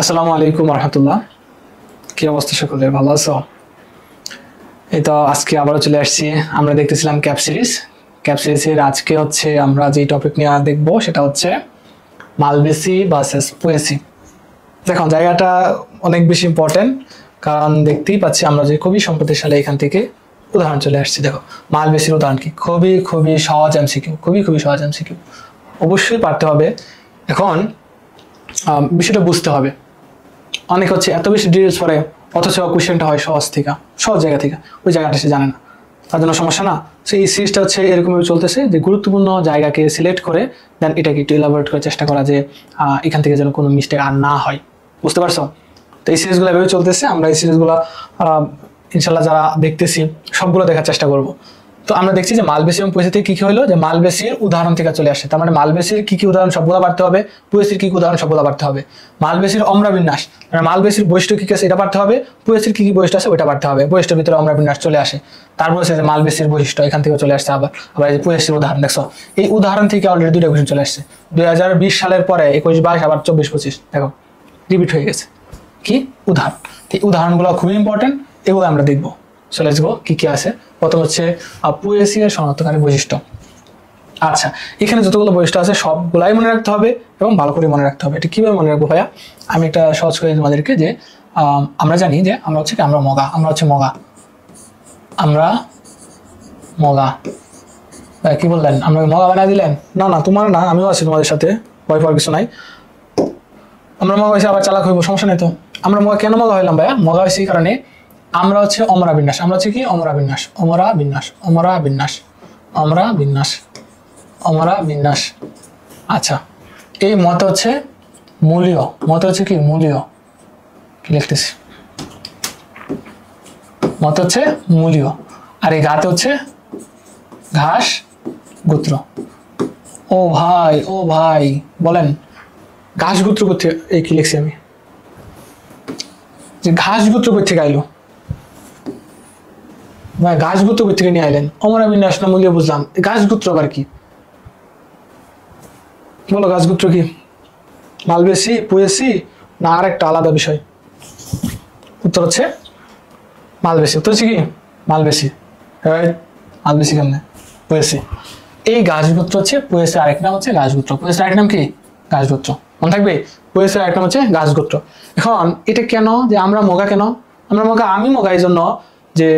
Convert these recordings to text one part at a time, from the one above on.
আসসালামু আলাইকুম রহমতুল্লাহ। কি অবস্থা সকলের, ভালো আছো? এই তো আজকে আবারও চলে আসছি। আমরা দেখতেছিলাম ক্যাপ সিরিজের আজকে হচ্ছে আমরা যে টপিক নিয়ে দেখবো সেটা হচ্ছে মালবেসি ভার্সেস পোয়েসি। দেখো জায়গাটা অনেক বেশি ইম্পর্টেন্ট, কারণ দেখতেই পাচ্ছি আমরা যে খুবই সম্প্রতি সালে এখান থেকে উদাহরণ চলে আসছি। দেখো মালবেসির উদাহরণ কি, খুবই খুবই সহজ এমসিকিউ, খুবই খুবই সহজ এমসিকিউ, অবশ্যই পারতে হবে। এখন বিষয়টা বুঝতে হবে। অনেক হচ্ছে এত বেশি ডিটেলস পড়ে অথচ কোয়েশ্চেনটা হয় সহজ জায়গা থেকে, ওই জায়গাটা সে জানে না, তার জন্য সমস্যা না। সো এই সিরিজটা হচ্ছে এরকমভাবে চলতেছে যে গুরুত্বপূর্ণ জায়গাকে সিলেক্ট করে দেন এটাকে একটু এলাবোরেট করার চেষ্টা করা, যে এখান থেকে যেন কোনো মিস্টেক আর না হয়। বুঝতে পারছো? তো এই সিরিজগুলো এভাবে চলতেছে। আমরা এই সিরিজগুলো ইনশাল্লাহ যারা দেখতেছি সবগুলো দেখার চেষ্টা করব। তো আমরা দেখছি যে মালবেসি এবং পোয়েসি থেকে কি হলো, যে মালবেসির উদাহরণ থেকে চলে আসে। তার মানে মালবেসির কি উদাহরণ সবগুলো পারতে হবে, পোয়েসির কি উদাহরণ সবগুলো পারতে হবে। মালবেসির অম্রা বিন্যাস, মানে মালবেসির বৈশিষ্ট্য কি আছে এটা পারতে হবে, পোয়েসির কি বৈশিষ্ট্য আছে ওটা পারতে হবে। বৈশিষ্ট্যের ভিতরে অম্রা বিন্যাস চলে আসে। তারপর হচ্ছে যে মালবেসির বৈশিষ্ট্য এখান থেকে চলে আসছে। আবার এই যে পোয়েসির উদাহরণ দেখছো, এই উদাহরণ থেকে অলরেডি দুইটা কোয়েশ্চেন চলে আসছে। 2020 সালের পরে 21-22 আবার 24-25 দেখো রিপিট হয়ে গেছে। কি উদাহরণ, এই উদাহরণগুলো খুবই ইম্পর্টেন্ট, এগুলো আমরা দেখবো। সো লেটস গো, কি আছে। প্রথম হচ্ছে পোয়েসি এর শনাক্তকারী বৈশিষ্ট্য। আচ্ছা, এখানে যতগুলো বৈশিষ্ট্য আছে সবগুলাই মনে রাখতে হবে এবং ভালো করে মনে রাখতে হবে। এটা কিভাবে মনে রাখবো ভাইয়া? আমি একটা সহজ করে তোমাদেরকে, যে আমরা জানি যে আমরা হচ্ছে কি, আমরা মগা কি বললেন, আমরা মগা বানায় দিলেন? না না, তোমার না, আমিও আছি তোমাদের সাথে, ভয় পাওয়ার কিছু নাই। আমরা মগা হয়েছে আবার চালাক হইব, সমস্যা নেই তো। আমরা মগা কেন মগা হইলাম ভাইয়া? মগা হয়েছে এই কারণে আমরা হচ্ছে অমরা বিন্যাস, আমরা হচ্ছে কি অমরা বিন্যাস। আচ্ছা, এই মত হচ্ছে মূলীয়, কি লিখতেছি, মত হচ্ছে মূলীয়। আর এই গাতে হচ্ছে ঘাস গোত্র। ও ভাই বলেন ঘাস গোত্র করতে, এই কি লিখছি আমি, যে ঘাস গোত্র করতে গাইলো ভাই, ঘাস গোত্র থেকে নিয়ে আইলেন? অমরা বিন্যাস না মূলীয় বুঝলাম, ঘাস গোত্র আবার কি? বলো ঘাস গোত্র কি, মালবেসি পোয়েসি না আর একটা আলাদা বিষয়? উত্তর হচ্ছে মালবেসি। উত্তর হচ্ছে কি মালবেসি। মালবেসি কেমনে? পোয়েসি। এই ঘাসগোত্র হচ্ছে পোয়েসি, আরেক নাম হচ্ছে ঘাসগোত্র। পোয়েসির আরেক নাম কি? ঘাসগোত্র। মনে থাকবে, পোয়েসির আরেক নাম হচ্ছে ঘাসগোত্র। এখন এটা কেন যে আমরা মগা, কেন আমরা মগা? আমি মগা এই জন্য যে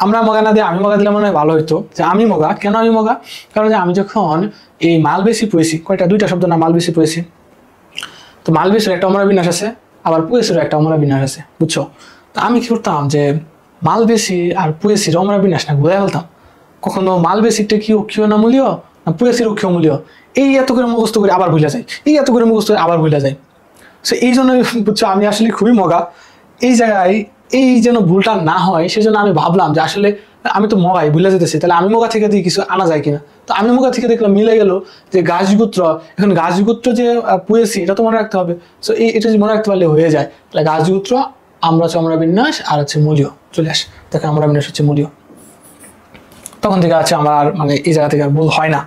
আমরা মগা না দিয়ে আমি মগা দিলে মনে হয় ভালো হইতো। যে আমি মগা, কেন আমি মগা? কারণ যে আমি যখন এই মালবেসি পোয়েসি, কয়টা, দুইটা শব্দ না, মালবেসি পোয়েসি, তো মালবেসির একটা অমরা বিন্যাস আছে, আবার পোয়েসিরও একটা অমরা বিন্যাস আছে, বুঝছো? তো আমি কি করতাম, যে মালবেসি আর পোয়েসির অমরা বিন্যাস না বোঝাই ফেলতাম। কখনো মালবেসিরটা কি অক্ষীয় না মূলীয়, না পোয়েসির অক্ষীয় মূলীয়, এই এত করে মুখস্থ করে আবার ভুলে যায়, সো এই জন্য বুঝছো আমি আসলে খুবই মগা। এই জায়গায় এই যেন ভুলটা না হয় সেজন্য আমি ভাবলাম যে আসলে আমি তো মগাই ভুলে যেতেছি, তাহলে আমি মগা থেকে দিয়ে কিছু আনা যায় কিনা। তো আমি মগা থেকে দেখলাম মিলে গেল যে ঘাসগোত্র। এখন ঘাসগোত্র যে পোয়েসি, এটা তো মনে রাখতে হবে। সো এটা যদি মনে রাখতে পারলে হয়ে যায়। তাহলে ঘাসগোত্র, আমরা হচ্ছে অমরা বিন্যাস, আর হচ্ছে মূলীয় চলে আসে। দেখেন অমরা বিন্যাস হচ্ছে মূলীয়, তখন থেকে আছে আমার মানে এই জায়গা থেকে আর ভুল হয় না।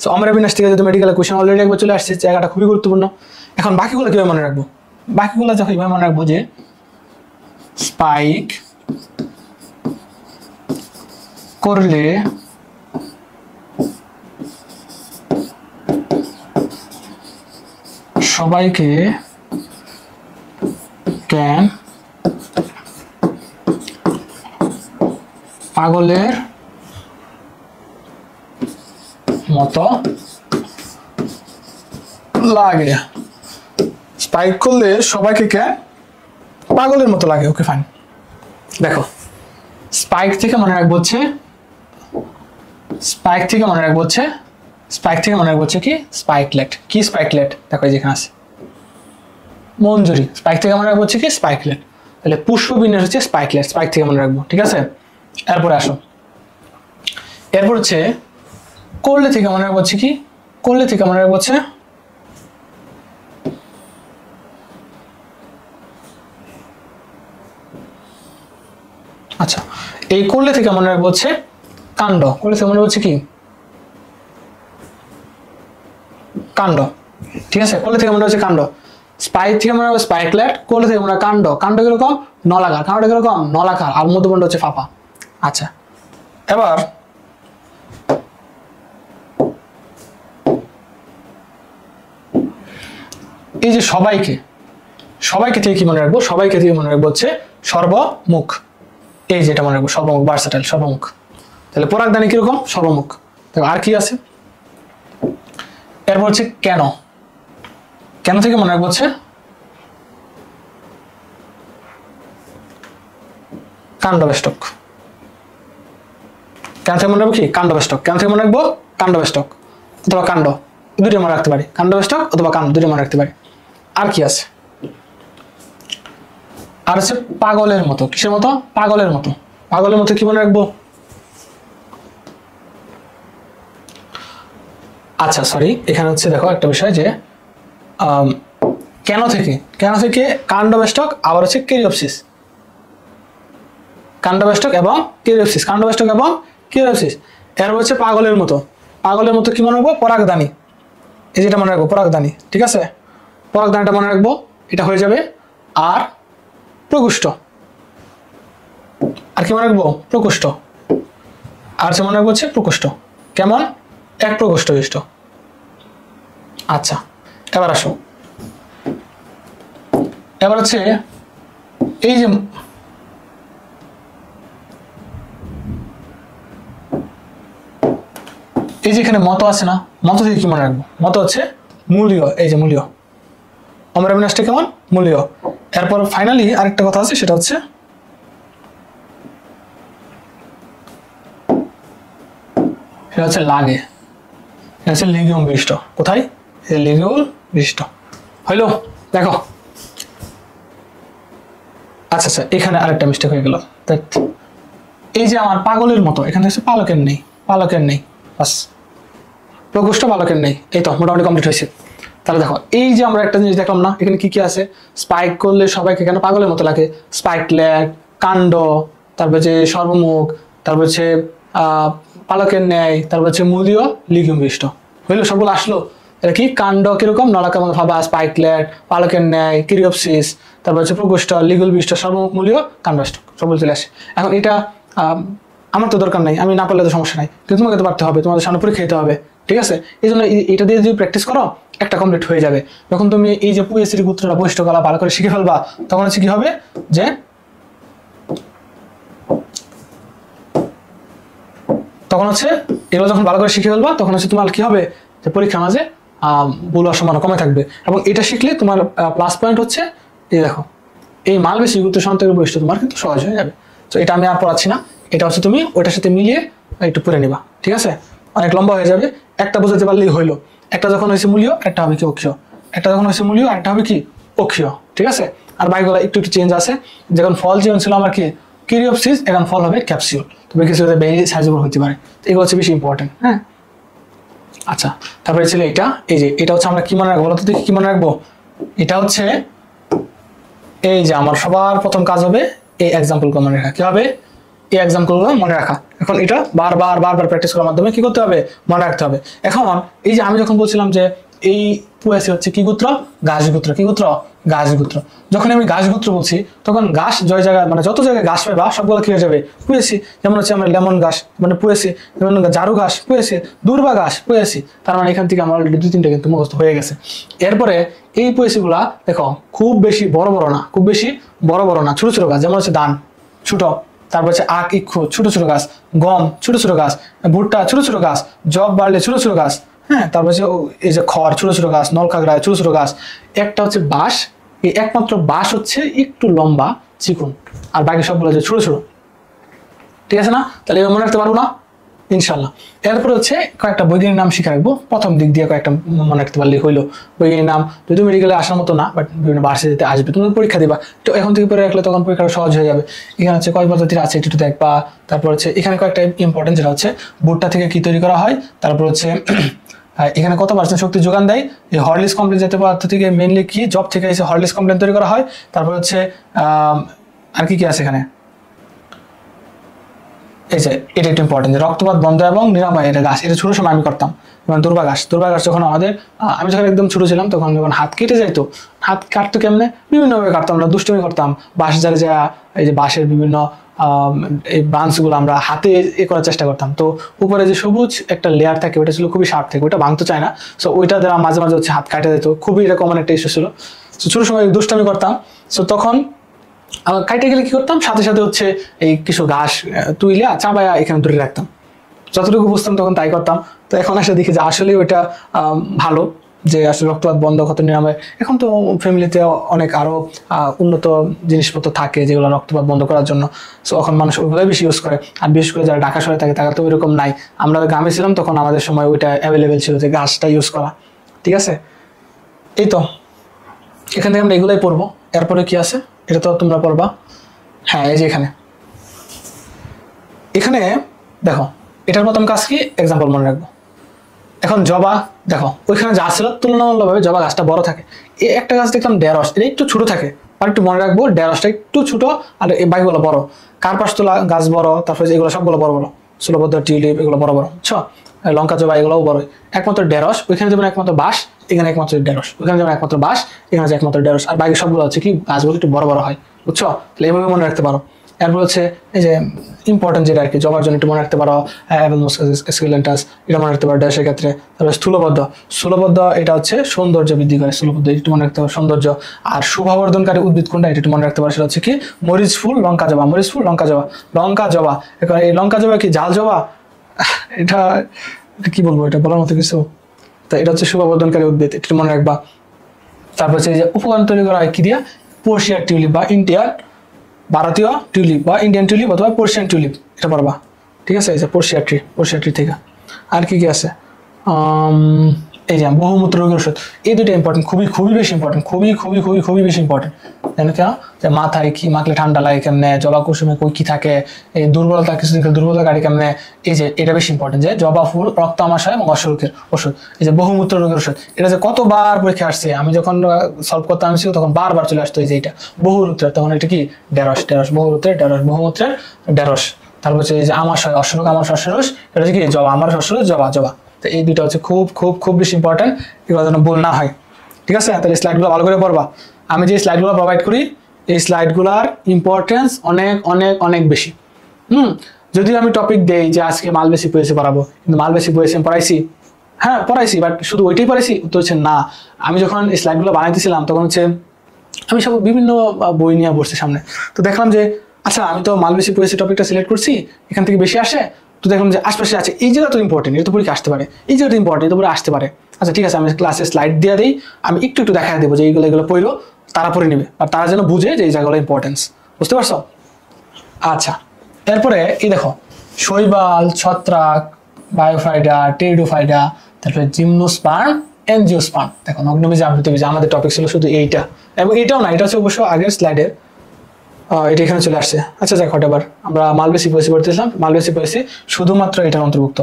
সো অমরা বিন্যাস থেকে যদি মেডিকেল কোয়েশ্চেন অলরেডি একবার চলে আসছে, জায়গাটা খুবই গুরুত্বপূর্ণ। এখন বাকিগুলো কিভাবে মনে রাখবো? বাকিগুলো যখন কিভাবে মনে রাখবো, যে স্পাইক করলে সবাইকে কেন পাগলের মতো লাগে? স্পাইক করলে সবাইকে কেন পাগলের মতো লাগে। Okay fine. দেখো স্পাইক থেকে মনে রাখবো হচ্ছে কি স্পাইকলেট। কি স্পাইকলেট? দেখো যেখানে আছে মঞ্জুরি। স্পাইক থেকে মনে রাখবো হচ্ছে কি স্পাইকলেট। তাহলে পুষ্প বিন্যাস হচ্ছে স্পাইকলেট, স্পাইক থেকে মনে রাখবো, ঠিক আছে? এরপরে আসো, এরপর হচ্ছে করলে থেকে মনে রাখবো হচ্ছে কি, করলে থেকে মনে রাখবো হচ্ছে আচ্ছা, এই করলে থেকে মনে রাখবো হচ্ছে কাণ্ড। করলে থেকে মনে হচ্ছে কি কাণ্ড, ঠিক আছে? করলে থেকে মনে হচ্ছে কাণ্ড। স্পাইক থেকে মনে রাখবো স্পাইকলেট, কোলে থেকে মনে হয় কাণ্ড, কাণ্ড কিরকম নলাকার, কাণ্ড কিরকম নলাকার, আর মধ্যবর্ণ হচ্ছে ফাঁপা। আচ্ছা এবার এই যে সবাইকে, সবাইকে থেকে কি মনে রাখবো, সবাইকে থেকে মনে রাখবো হচ্ছে সর্বমুখ, এই যেটা মনে রাখবো সর্বমুখ, ভার্সেটাইল সর্বমুখ। তাহলে পরাগধানী কিরকম সর্বমুখ। আর কি আছে, এরপর হচ্ছে কেন, কেন থেকে মনে রাখবো হচ্ছে কাণ্ডবেষ্টক, কেন থেকে মনে রাখবো কি কাণ্ডবেষ্টক, কেন থেকে মনে রাখবো কাণ্ডবেষ্টক অথবা কাণ্ড, দুটো মনে রাখতে পারি, কাণ্ডবেষ্টক অথবা কাণ্ড দুটো মনে রাখতে পারি। আর কি আছে, আর হচ্ছে পাগলের মতো, কিসের মতো পাগলের মতো, পাগলের মতো কি মনে রাখবো, আচ্ছা সরি এখানে হচ্ছে দেখো একটা বিষয় যে কেন থেকে, কেন থেকে কাণ্ডবেষ্টক আবার হচ্ছে কেরিওপসিস, কাণ্ডবেষ্টক এবং কেরিওপসিস, কাণ্ডবেষ্টক এবং কেরিওপসিস। এর হচ্ছে পাগলের মতো, পাগলের মতো কি মনে রাখবো পরাগধানী, এই যেটা মনে রাখবো পরাগধানী, ঠিক আছে পরাগধানীটা মনে রাখবো, এটা হয়ে যাবে। আর প্রকোষ্ঠ, আর কি মনে রাখবো প্রকোষ্ঠ, আর মনে রাখবো হচ্ছে প্রকোষ্ঠ, কেমন এক প্রকোষ্ঠ বিশিষ্ট। আচ্ছা এবার আসো, এবার হচ্ছে এই যে এই যে এখানে মত আছে না, মত থেকে কি মনে রাখবো, মত হচ্ছে মূলীয়, এই যে মূলীয় অমরাবিনাশটা কেমন মূলীয়। এরপর ফাইনালি আরেকটা কথা আছে সেটা হচ্ছে সেটা হচ্ছে লাগে, এটা হচ্ছে লিগিউম বিশিষ্ট, কোথায় লিগিউম বিশিষ্ট হইলো দেখো। আচ্ছা আচ্ছা এখানে আরেকটা মিস্টেক হয়ে গেল, এই যে আমার পাগলের মতো এখানে হচ্ছে পালকের নেই, পালকের নেই, বাস প্রকোষ্ঠ পালকের নেই, এই তো মোটামুটি কমপ্লিট হয়েছে। তাহলে দেখো এই যে আমরা একটা জিনিস দেখলাম না, এখানে কি কি আছে, স্পাইক করলে সবাইকে কেন পাগলের মতো লাগে, স্পাইকলেট, কাণ্ড, তারপর হচ্ছে সর্বমুখ, তারপর হচ্ছে পালকের ন্যায়, তারপর হচ্ছে মূলীয় লিগিউম বিশিষ্ট হইলো, সবগুলো আসলো। এটা কি কাণ্ড কিরকম নলাকার মতো ভাবা, স্পাইকলেট, পালকের ন্যায়, কিরিওপসিস, তারপর হচ্ছে প্রকোষ্ঠ, লিগুল বিশিষ্ট, সর্বমুখ, মূলীয়, কাণ্ডবেষ্টক সবগুলো চলে আসে। এখন এটা আমার তো দরকার নাই, আমি না পারলে তো সমস্যা নাই, কিন্তু তোমাকে তো পারতে হবে, তোমাদের সামনে পরীক্ষা দিতে হবে, ঠিক আছে। এই জন্য এটা দিয়ে যদি প্র্যাকটিস করো একটা কমপ্লিট হয়ে যাবে। যখন তুমি এই যে পুএসির গুত্রটা বৈশিষ্ট্য কলা ভালো করে শিখে ফেলবা, তখন হচ্ছে কি হবে যে তখন হচ্ছে এগুলো যখন ভালো করে শিখে ফেলবা, তখন হচ্ছে তোমার কি হবে যে পরীক্ষার মাঝে ভুল হওয়ার সম্ভাবনা কমে থাকবে। এবং এটা শিখলে তোমার প্লাস পয়েন্ট হচ্ছে এই দেখো এই মালবেশী গুত্র সন্তকের বৈশিষ্ট্য তোমার কিন্তু সহজ হয়ে যাবে। তো এটা আমি আর পড়াচ্ছি না, এটা হচ্ছে তুমি ওইটার সাথে মিলিয়ে একটু পড়ে নিবা, ঠিক আছে। অনেক লম্বা হয়ে যাবে, একটা বোঝাতে পারলেই হইলো। একটা যখন হয়েছে মূলীয়, একটা হবে কি অক্ষীয়, একটা যখন হয়েছে মূলীয়, একটা হবে কি অক্ষীয়, ঠিক আছে। আর বাইকগুলো একটু একটু চেঞ্জ আছে, যখন ফল জীবন ছিল আমার কি কিরিওপসিস, এখন ফল হবে ক্যাপসিউল, তবে কিছু বেরি সাইজেবল হতে পারে। তো এগুলো হচ্ছে বেশি ইম্পর্টেন্ট, হ্যাঁ। আচ্ছা তারপরে ছিল এটা, এই যে এটা হচ্ছে আমরা কি মনে রাখবো বলতো, দেখি কি মনে রাখবো, এটা হচ্ছে এই যে আমার সবার প্রথম কাজ হবে এই এক্সাম্পলগুলো মনে রাখা। কি হবে এই এক্সাম্পলগুলো মনে রাখা। এখন এটা বারবার বারবার প্র্যাকটিস করার মাধ্যমে কি করতে হবে মনে রাখতে হবে। এখন এই যে আমি যখন বলছিলাম যে এই পুয়াসি হচ্ছে কি গোত্র, ঘাস গোত্র, কি গোত্র ঘাস গোত্র। যখন আমি ঘাস গোত্র বলছি তখন ঘাস জয় জায়গায় মানে যত জায়গায় ঘাস পাইবা সবগুলো কি হয়ে যাবে পুয়েসি। যেমন হচ্ছে আমরা লেমন ঘাস মানে পুয়েসি, যেমন জারু ঘাস পুয়েসি, দুর্বা ঘাস পুয়েসি। তার মানে এখান থেকে আমার অলরেডি 2-3টা কিন্তু মুখস্থ হয়ে গেছে। এরপরে এই পুয়েসিগুলা দেখো খুব বেশি বড় বড় না, খুব বেশি বড় বড় না, ছোট ছোট গাছ। যেমন হচ্ছে ধান ছোট, তারপর হচ্ছে আখ ইক্ষু ছোট ছোট গাছ, গম ছোট ছোট গাছ, ভুট্টা ছোট ছোট গাছ, জব বার্লি ছোট ছোট গাছ, হ্যাঁ। তারপর হচ্ছে এই যে খড় ছোট ছোট গাছ, নলখাগড়ায় ছোট ছোট গাছ। একটা হচ্ছে বাঁশ, এই একমাত্র বাঁশ হচ্ছে একটু লম্বা চিকুন, আর বাকি সবগুলো হচ্ছে ছোট ছোট, ঠিক আছে না। তাহলে মনে রাখতে পারবো না ইনশাল্লাহ। এরপর হচ্ছে কয়েকটা বৈজ্ঞানিক নাম শিখে রাখবো, প্রথম দিক দিয়ে কয়েকটা মনে রাখতে পারলে হইলো। বৈজ্ঞানিক নাম যদি মেডিকেলে আসার মতো না, বাট বিভিন্ন ভার্সিটিতে আসবে, তুমি পরীক্ষা দিবা, তো এখন থেকে পড়ে রাখলে তখন পরীক্ষাটা সহজ হয়ে যাবে। এখানে হচ্ছে কয় পদ্ধতির আছে একটু দেখবা। তারপর হচ্ছে এখানে কয়েকটা ইম্পর্টেন্ট, যেটা হচ্ছে ভুট্টা থেকে কি তৈরি করা হয়। তারপর হচ্ছে এখানে কত পার্সেন্ট শক্তি যোগান দেয়, এই হরলিক্স কমপ্লেন জাতীয় পদার্থ থেকে মেনলি কি জব থেকে এসে হরলিক্স কমপ্লেন তৈরি করা হয়। তারপর হচ্ছে আর কি কি আছে এখানে, এই যে এটা একটু ইম্পর্টেন্ট, যে রক্তপাত বন্ধ এবং নিরাময় এটা গাছ, এটা ছোট সময় আমি করতাম। যেমন দুর্বা ঘাস যখন আমাদের আমি যখন একদম ছোট ছিলাম তখন যখন হাত কেটে যাইতো, হাত কাটতো কেমনে, বিভিন্নভাবে কাটতাম, আমরা দুষ্টুমি করতাম, বাঁশ ঝাড়ে যা এই যে বাঁশের বিভিন্ন এই ব্রাঞ্চগুলো আমরা হাতে করার চেষ্টা করতাম। তো উপরে যে সবুজ একটা লেয়ার থাকে ওটা ছিল খুবই শার্প থাকে, ওটা ভাঙতে চায় না, সো ওইটা দ্বারা মাঝে মাঝে হচ্ছে হাত কাটে যেত, খুবই এটা কমন একটা ইস্যু ছিল। সো ছোট সময় দুষ্টামি করতাম। সো তখন কাইটে গেলে কি করতাম, সাথে সাথে হচ্ছে এই কিছু ঘাস তুইলা চাবায়া এখানে ধরে রাখতাম, যতটুকু বুঝতাম তখন তাই করতাম। তো এখন আসলে দেখি যে আসলে ওইটা ভালো, যে আসলে রক্তপাত বন্ধ ক্ষত নিরাময়। এখন তো ফ্যামিলিতে অনেক আরো উন্নত জিনিসপত্র থাকে যেগুলো রক্তপাত বন্ধ করার জন্য, সো এখন মানুষ ওইগুলোই বেশি ইউজ করে। আর বিশেষ করে যারা ঢাকা শহরে থাকে তারা তো ওইরকম নাই, আমরা গ্রামে ছিলাম তখন আমাদের সময় ওইটা অ্যাভেলেবেল ছিল যে ঘাসটা ইউজ করা। ঠিক আছে, এই তো এখান থেকে আমরা এগুলাই পড়বো। এরপরে কি আছে এটা তো তোমরা পড়বা। হ্যাঁ, এই যে এখানে দেখো, এটার প্রথম কাজ কি, এক্সাম্পল মনে রাখবো। এখন জবা দেখো, ওইখানে যা ছিল তুলনামূলকভাবে জবা গাছটা বড় থাকে। এই একটা গাছ দেখলাম ঢেঁড়স, এটা একটু ছোট থাকে, আর একটু মনে রাখবো ঢেঁড়সটা একটু ছোট আর এই বাকিগুলো বড়। কার্পাসতোলা গাছ বড়, তারপরে এগুলো সবগুলো বড় বড়, ষোলবদ্ধ টিউলিপ এগুলো বড় বড়, বুঝছো, লঙ্কা জবা এগুলোও বড়। একমাত্র ঢেঁড়স ওইখানে যেমন একমাত্র বাঁশ, এখানে একমাত্র ঢেঁড়স, ওইখানে যেমন একমাত্র বাঁশ, এখানে যে একমাত্র ঢেঁড়স, আর বাকি সবগুলো হচ্ছে কি গাছগুলো একটু বড় বড় হয়, বুঝছো। তাহলে এইভাবে মনে রাখতে পারো। এরপর হচ্ছে এই যে ইম্পর্টেন্ট যেটা আর কি, জবার জন্য একটু মনে রাখতে পারো স্কিলেন্টাস, এটা মনে রাখতে পারো ড্যাশের ক্ষেত্রে। তারপরে স্থূলবদ্ধ এটা হচ্ছে সৌন্দর্য বৃদ্ধি করে, স্থূলবদ্ধ একটু মনে রাখতে পারো সৌন্দর্য। আর শুভাবর্ধনকারী উদ্ভিদ কোনটা এটা একটু মনে রাখতে পারো, সেটা হচ্ছে কি মরিচ ফুল লঙ্কা জবা, লঙ্কা জবা। এখন এই লঙ্কা জবা কি জাল জবা, এটা কি বলবো, এটা বলার মতো কিছু। তো এটা হচ্ছে শুভাবর্ধনকারী উদ্ভিদ, একটু মনে রাখবা। তারপর হচ্ছে এই যে উপকরণ তৈরি করা হয় কি দিয়া, পোর্শিয়ার টিউলিপ বা ভারতীয় টিউলিপ বা ইন্ডিয়ান টিউলিপ অথবা পার্সিয়ান টিউলিপ, এটা পারবা। ঠিক আছে, এই যে পোর্শিয়া ট্রি থেকে। আর কি কি আছে, এই যে বহুমূত্র রোগের ওষুধ, এই দুটো ইম্পর্টেন্ট, খুবই বেশি ইম্পর্টেন্ট, খুবই বেশি ইম্পর্টেন্ট। জানো কেন, যে মাথায় কি মাখলে ঠান্ডা লাগে কেমনে, জবা কুসুমে কই কি থাকে, এই দুর্বলতা কিছুদিন দুর্বলতা কাটে কেমনে, এই যে এটা বেশি ইম্পর্টেন্ট, যে জবা ফুল রক্ত আমাশয় এবং অসুখের ওষুধ। এই যে বহুমূত্র রোগের ওষুধ, এটা যে কতবার পরীক্ষা আসছে, আমি যখন সলভ করতে আমি তখন বারবার চলে আসতো এই যে এটা বহুমূত্রের, তখন এটা কি ঢেঁড়স, বহুমূত্রের ঢেঁড়স। তারপর হচ্ছে এই যে আমাশয় অসুখ, এটা হচ্ছে কি জবা, আমার অসুখ জবা। তো এই দুটো হচ্ছে খুব বেশি ইম্পর্টেন্ট, এগুলো যেন ভুল না হয়। ঠিক আছে, তাহলে স্লাইডগুলো ভালো করে পড়বা। আমি যে স্লাইডগুলো প্রোভাইড করি এই স্লাইডগুলোর ইম্পর্টেন্স অনেক বেশি। যদিও আমি টপিক দেই যে আজকে মালবেসি পয়েসি পড়াবো, কিন্তু মালবেসি পয়েসি পড়াইছি, হ্যাঁ পড়াইছি, বাট শুধু ওইটাই পড়াইছি, উত্তর হচ্ছে না। আমি যখন এই স্লাইডগুলো বানাইতেছিলাম তখন হচ্ছে আমি সব বিভিন্ন বই নিয়ে বসছি সামনে, তো দেখলাম যে আচ্ছা আমি তো মালবেসি পয়েসি টপিকটা সিলেক্ট করছি, এখান থেকে বেশি আসে, তো দেখলাম যে আশপাশে আছে এই জায়গা তো ইম্পর্টেন্ট, এটা তো পরীক্ষা আসতে পারে, এই জায়গাটা ইম্পর্টেন্ট, এটা পরে আসতে পারে। আচ্ছা ঠিক আছে, আমি ক্লাসে স্লাইড দিয়ে দিই, আমি একটু দেখা দেবো যে এগুলো পড়ো, তারা পড়ে নেবে, আর তারা যেন বুঝে যে এই জায়গাগুলো ইম্পর্টেন্স, বুঝতে পারছো। আচ্ছা, এরপরে এই দেখো শৈবাল, ছত্রাক, বায়োফাইডা, টেরিডোফাইডা, তারপরে জিমনোস্পার্ম, এনজিওস্পার্ম। দেখো নগ্নবীজ, আবৃতবীজ, আমাদের টপিক ছিল শুধু এইটা, এবং এটাও না, এটা হচ্ছে অবশ্য আগের স্লাইডে, এটা এখানে চলে আসছে। আচ্ছা যাক, এবার আমরা মালবেসি পয়েসি পড়তেছিলাম, মালবেসি পয়েসি শুধুমাত্র এটার অন্তর্ভুক্ত,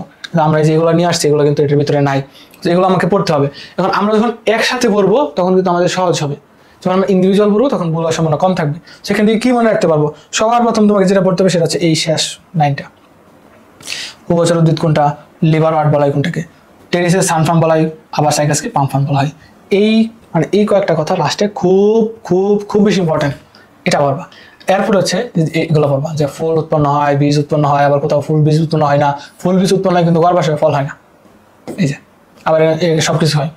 আমরা যেগুলো নিয়ে আসছি এগুলো কিন্তু এটার ভিতরে নাই, এগুলো আমাকে পড়তে হবে। এখন আমরা যখন একসাথে পড়বো তখন কিন্তু আমাদের সহজ হবে, যখন আমরা ইন্ডিভিজুয়াল পড়বো তখন ভুল হওয়ার সম্ভাবনা কম থাকবে। সেখান থেকে কি মনে রাখতে পারবো, সবার প্রথম তোমাকে যেটা পড়তে হবে সেটা হচ্ছে এই শেষ লাইনটা, উভচর উদ্ভিদ কোনটা, লিভার ওয়ার্ড বলা হয় কোনটাকে, টেরিসের সানফার্ম বলা হয়, আবার সাইকাসকে পামফার্ম বলা হয়। এই কয়েকটা কথা লাস্টে খুব বেশি ইম্পর্টেন্ট, এটা পারবা। এরপর হচ্ছে এগুলো পারবা, যে ফুল উৎপন্ন হয়, বীজ উৎপন্ন হয়, আবার কোথাও ফুল বীজ উৎপন্ন হয় না, ফুল বীজ উৎপন্ন হয় কিন্তু গর্ভাশয়ে ফল হয় না, এই যে আবার সবকিছু হয়,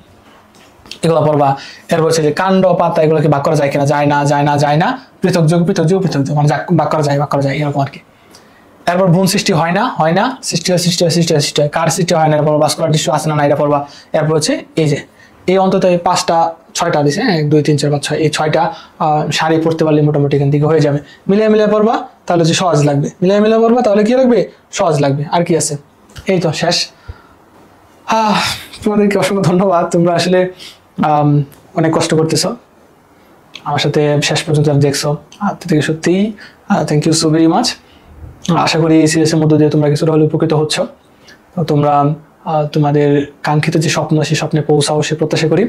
এগুলো পড়বা। এরপর হচ্ছে যে কাণ্ড পাতা এগুলোকে ভাগ করা যায় কিনা, যায় না, পৃথক যোগ মানে ভাগ করা যায় এরকম আর কি। এরপর ভ্রূণ সৃষ্টি হয় না, সৃষ্টি হয়, কার সৃষ্টি হয় না, এরপর ভাস্কুলার টিস্যু আছে না, এটা পড়বা। এরপর হচ্ছে এই যে এই অন্তত এই 5-6টা দিছে, 1 2 3 4 5 6, এই 6টা সারি পড়তে পারলে মোটামুটি এখান থেকে হয়ে যাবে। মিলিয়ে পড়বা তাহলে যে সহজ লাগবে, মিলিয়ে পড়বা তাহলে কি লাগবে, সহজ লাগবে। আর কি আছে, এই তো শেষ। তোমাদেরকে অসংখ্য ধন্যবাদ, তোমরা আসলে অনেক কষ্ট করতেছো, আমার সাথে শেষ পর্যন্ত দেখছো, থেকে সত্যিই thank you so very much. আশা করি এই সিরিজের মধ্য দিয়ে তোমরা কিছুটা হলে উপকৃত হচ্ছ, তোমরা তোমাদের কাঙ্ক্ষিত যে স্বপ্ন সেই স্বপ্নে পৌঁছাও সে প্রত্যাশা করি।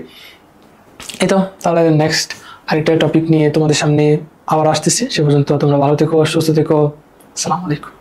এই তো তাহলে নেক্সট আরেকটা টপিক নিয়ে তোমাদের সামনে আবার আসতেছি, সে পর্যন্ত তোমরা ভালো থেকো, সুস্থ থেকো, আসসালামু আলাইকুম।